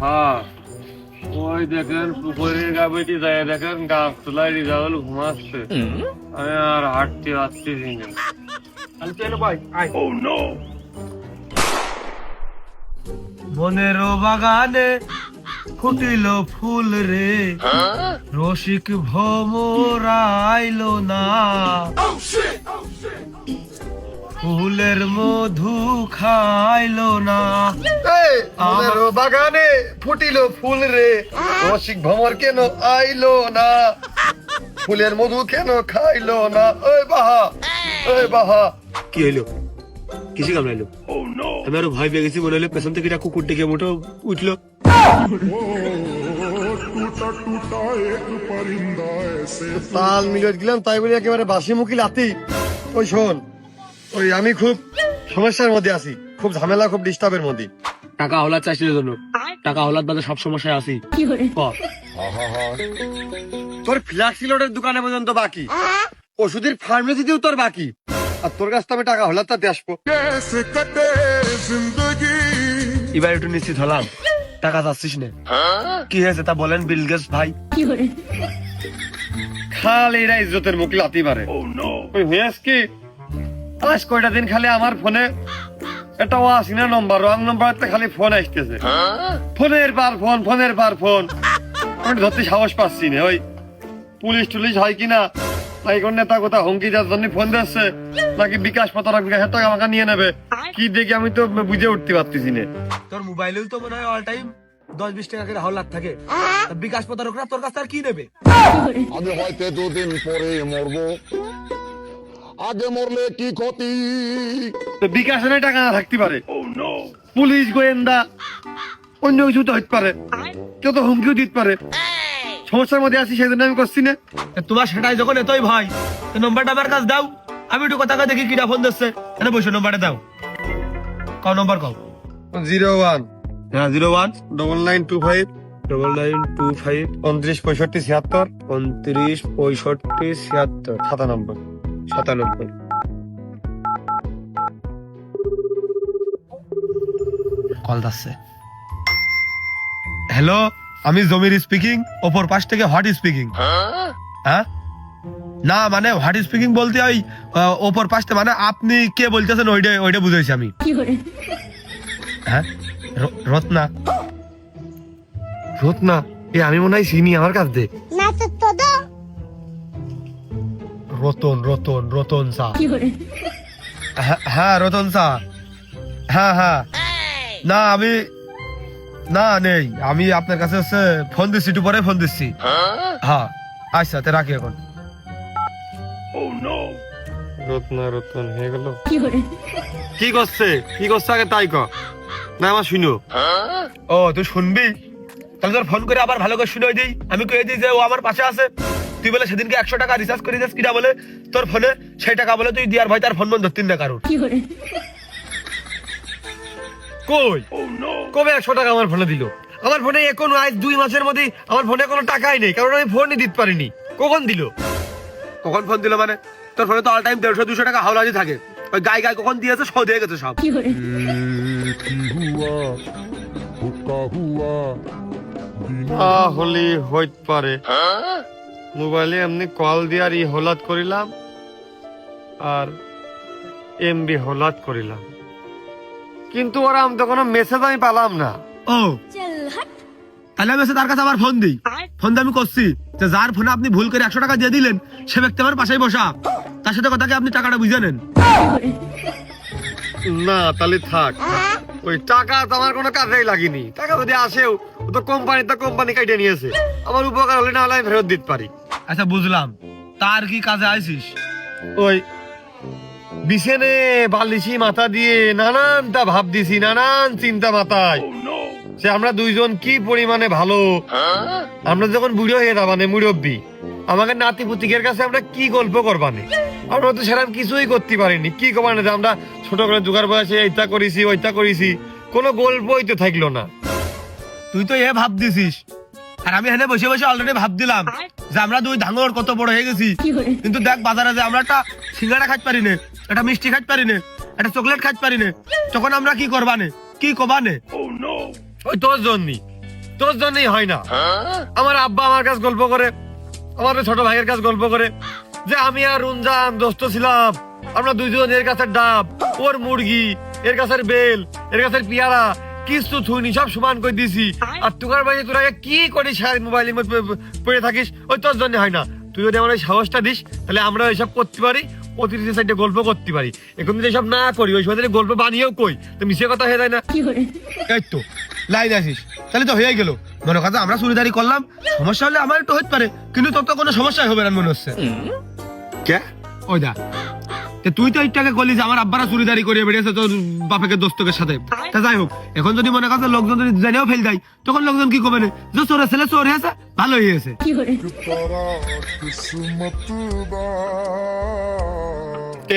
হ্যাঁ ওই দেখেন পুকুরের গা বেটি যায় দেখেন গাছ তোলায় রিজাউল ঘুমাচ্ছে আমি আর হাঁটতে পারতেছি না মনের বাগানে ফুটিল ফুল রে রসিক ভ্রমর আইলো না ফুলের মধু খাইলো না আমার বাগানে ফুটিল ফুল রে রসিক ভ্রমর কেন আইলো না ফুলের মধু কেন খাইলো না ওই বাহা কি হইলো কিসে কামড়াইলো আমি আরো ভয় পেয়ে গেছি মনে হলো পেছন থেকে একটা কুকুর ডেকে মোটো উঠলো তাল মিলিয়ে দিলাম তাই বলে একেবারে বাসি মুখী লাতি ওই শোন ওই আমি খুব সমস্যার মধ্যে আছি খুব ঝামেলা খুব ডিস্টার্বের মধ্যে টাকা হলাদ চাইছিল জন্য টাকা হলাদ বাদে সব সমস্যায় আছি তোর ফ্ল্যাক্সিলোডের দোকানে পর্যন্ত বাকি ওষুধের ফার্মেসিতেও তোর বাকি আর তোর কাছ থেকে আমি টাকা হলাদ তাতে আসবো এবার একটু নিশ্চিত হলাম টাকা চাচ্ছিস না কি হয়েছে তা বলেন বিল গেটস ভাই খালি এরা ইজ্জতের মুখ লাতি মারে ওই হয়েছ কি আজ কয়টা দিন খালি আমার ফোনে এটা আসিনা নম্বর রং নম্বর খালি ফোন আসতেছে ফোনের পর ফোন আমি ধরতে সাহস পাচ্ছি না ওই পুলিশ টুলিশ হয় কিনা নাকি কোন নেতা কোথা হুমকি যার জন্য ফোন দিচ্ছে নাকি বিকাশ পত্র আমাকে নিয়ে নেবে কি দেখি আমি তো বুঝে উঠতে পারতেছি না তোর মোবাইলেও তো মনে হয় অল টাইম 10-20 টাকা করে হাওলাত থাকে বিকাশ প্রতারকরা তোর কাছে আর কি নেবে আগে হয়তো দুদিন পরে মরবো আগে মরলে কি ক্ষতি তো বিকাশে নাই টাকা না থাকতে পারে পুলিশ গোয়েন্দা অন্য কিছু তো হতে পারে কেউ তো হুমকিও দিতে পারে সমস্যার মধ্যে আছি সেই জন্য আমি করছি না তোমার সেটাই যখন এতই ভয় তো নম্বরটা আমার কাছে দাও আমি একটু কথা দেখি কিটা ফোন দিচ্ছে এনে বসে নম্বরটা দাও কও নম্বর কও 01 হ্যাঁ 01 9925 9925 29 65 76 29 65 76 97 97 কল যাচ্ছে হ্যালো আমি জমির স্পিকিং ওপর পাশ থেকে হোয়াট স্পিকিং হ্যাঁ না মানে হোয়াট স্পিকিং বলতে ওই ওপর পাশে মানে আপনি কে বলতেছেন ওইটা বুঝাইছি আমি হ্যাঁ রত্না আমি মনে হয় চিনি আমার কাছ দে রতন চা হ্যাঁ রতন চা হ্যাঁ না আমি না নেই আমি আপনার কাছে হচ্ছে ফোন দিচ্ছি একটু পরে ফোন দিচ্ছি হ্যাঁ আচ্ছা তে রাখি এখন রতন হয়ে গেল কি করছে আগে তাই ক না আমার শুনো ও তুই শুনবি তাহলে তোর ফোন করে আবার ভালো করে শুনে দিই আমি কয়ে দিই যে ও আমার পাশে আছে তুই বলে সেদিনকে 100 টাকা রিচার্জ করে দিস কিনা বলে তোর ফোনে সেই টাকা বলে তুই দিয়ার ভাই তার ফোন বন্ধ ধরতিন না কারোর কই কবে 100 টাকা আমার ফোনে দিল আমার ফোনে এখন আজ 2 মাসের মধ্যে আমার ফোনে কোনো টাকাই নেই কারণ আমি ফোনই দিতে পারিনি কখন দিল কখন ফোন দিল মানে তোর ফোনে তো অল টাইম 150-200 টাকা হাওলাজি থাকে ওই গায়ে কখন দিয়েছে সব দিয়ে গেছে সব হলি হইতে পারে মোবাইলে এমনি কল দিয়ার হলাত করিলাম আর এমবি হলাত করিলাম কিন্তু ওরা আমি তো কোনো মেসেজ আমি পেলাম না ও তাহলে আমি তার কাছে আবার ফোন দিই ফোন দিয়ে আমি করছি যে যার ফোনে আপনি ভুল করে 100 টাকা দিয়ে দিলেন সে ব্যক্তি আমার পাশেই বসা তার সাথে কথাকে আপনি টাকাটা বুঝে নেন না তাহলে থাক ওই টাকা তো আমার কোনো কাজেই লাগেনি টাকা যদি আসেও ও তো কোম্পানি কাইটে নিয়েছে আমার উপকার হলে না হলে আমি ফেরত দিতে পারি আচ্ছা বুঝলাম তার কি কাজে আইছিস ওই বিছানে বালিশি মাথা দিয়ে নানানটা ভাব দিছি নানান চিন্তা মাথায় সে আমরা দুইজন কি পরিমাণে ভালো আমরা যখন বুড়ো হয়ে যাবানে মুরব্বী আমাকে নাতি পুতিকের কাছে আমরা কি গল্প করবানে আমরা তো সেরকম কিছুই করতে পারিনি কি কমানে যে আমরা ছোট করে জোগাড় বয়সে এইটা করেছি ওইটা করেছি কোনো গল্পই তো থাকলো না তুই তো এ ভাব দিছিস আর আমি এখানে বসে বসে অলরেডি ভাব দিলাম যে আমরা দুই ধাঙ্গর কত বড় হয়ে গেছি কিন্তু দেখ বাজারে যে আমরা একটা সিঙ্গাড়া খাইতে পারি না একটা মিষ্টি খাইতে পারি না একটা চকলেট খাইতে পারি না তখন আমরা কি করবানে কি কবানে? ওই তোর জন্যই হয় না। আমার আব্বা আমার কাছে গল্প করে, আমার ওই ছোট ভাইয়ের কাছে গল্প করে যে আমি আর রুনজান দোস্ত ছিলাম, আমরা দুইজন এর কাছে ডাব, ওর মুরগি, এর কাছের বেল, এর কাছের পেয়ারা, কিছু থুইনি, সব সমান করে দিছি। আর তুকার ভাই তোরা কি করিস মোবাইলের মধ্যে পড়ে থাকিস? ওই তোর জন্য হয় না। তুই যদি আমার ওই সাহসটা দিস তাহলে আমরা এইসব করতে পারি, অতিথি সাইডে গল্প করতে পারি। এখন যদি এসব না করি, ওই সময় গল্প বানিয়েও কই, তো মিশে কথা হয়ে যায় না? এই তো লাইন আসিস, তাহলে তো হয়ে গেল। মনে কথা আমরা চুরিদারি করলাম, সমস্যা হলে আমার একটু হতে পারে, কিন্তু তোর তো কোনো সমস্যাই হবে না মনে হচ্ছে। কে? ওই দা, তুই তো এইটাকে বললি যে আমার আব্বারা চুরিদারি করে বেরিয়েছে তোর বাপের দোস্তকের সাথে। তা যাই হোক, এখন যদি মনে কথা লোকজন যদি জেনেও ফেল দেয়, তখন লোকজন কি করবে? যে চোরের ছেলে চোর হয়েছে, ভালো হয়েছে।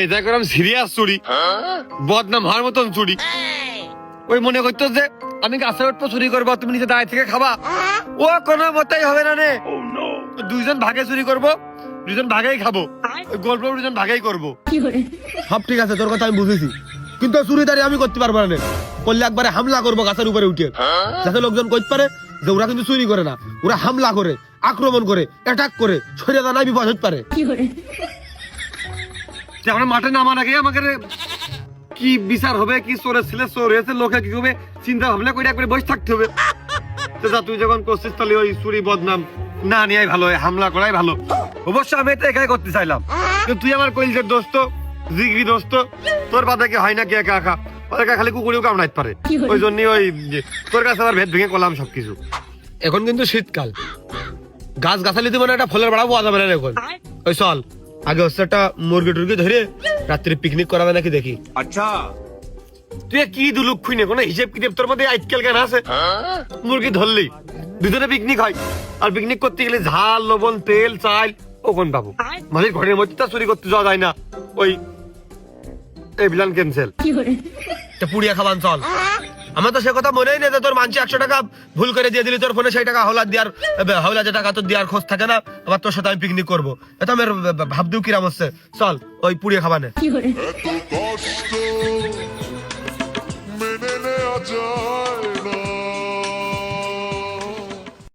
এটা করলাম সিরিয়াস চুরি, বদনাম হওয়ার মতন চুরি। ওই মনে করতো যে আমি গাছের উঠবো চুরি করবো, তুমি নিচে দাঁড়িয়ে থেকে খাবা, ও কোনো মতেই হবে না রে। দুইজন ভাগে চুরি করবো, দুজন ভাগেই খাবো, গল্প দুজন ভাগেই করবো। সব ঠিক আছে, তোর কথা আমি বুঝেছি, কিন্তু চুরিদারি আমি করতে পারবো না। করলে একবারে হামলা করবো গাছের উপরে উঠে, যাতে লোকজন কইতে পারে যে ওরা কিন্তু চুরি করে না, ওরা হামলা করে, আক্রমণ করে, অ্যাটাক করে, ছড়িয়ে দানা বিপদ হতে পারে। আমরা মাঠে নামার আগে আমাকে কি বিচার হবে, কি চোরের ছেলে চোর হয়েছে, লোকে কি হবে চিন্তা ভাবনা করে একবারে বসে থাকতে হবে। তো যা তুই যখন করছিস তাহলে ওই চুরি বদনাম না নিয়ে ভালো, হামলা করাই ভালো। অবশ্য আমি এটা একাই করতে চাইলাম, কিন্তু তুই আমার কইল যে দোস্ত, জিগরি দোস্ত, তোর বাদে কি হয় না কি একা একা, ওদেরকে খালি কুকুরেও কামড়াইতে পারে। ওই জন্যই ওই তোর কাছে আবার ভেদ ভেঙে করলাম সবকিছু। এখন কিন্তু শীতকাল, গাছ গাছালিতে মানে একটা ফলের বাড়া পাওয়া যাবে না এখন। ওই চল আগে হচ্ছে একটা মুরগি টুরগি ধরে রাত্রে পিকনিক করাবে নাকি দেখি। আচ্ছা তুই কি দুলুক খুইনে কোনো হিসেব কিতাব তোর মধ্যে আজকাল কেন আছে? মুরগি ধরলি দুজনে পিকনিক হয়, আর পিকনিক করতে গেলে ঝাল লবণ তেল চাল ও কোন পাবো? মাঝে ঘরের মধ্যে তা চুরি করতে যাওয়া যায় না। ওই প্ল্যান ক্যান্সেল। পুড়িয়া খাবান চল। আমার তো সে কথা মনেই নেই যে তোর মানছি 100 টাকা ভুল করে দিয়ে দিলি, তোর ফোনে সেই টাকা হাওলাত দেওয়ার, হাওলা যে টাকা তোর দেওয়ার খোঁজ থাকে না, আবার তোর সাথে আমি পিকনিক করবো। এটা আমার ভাবতেও কিরাম হচ্ছে। চল ওই পুড়িয়া খাবানে। এত কষ্ট মেনে নেওয়া যায়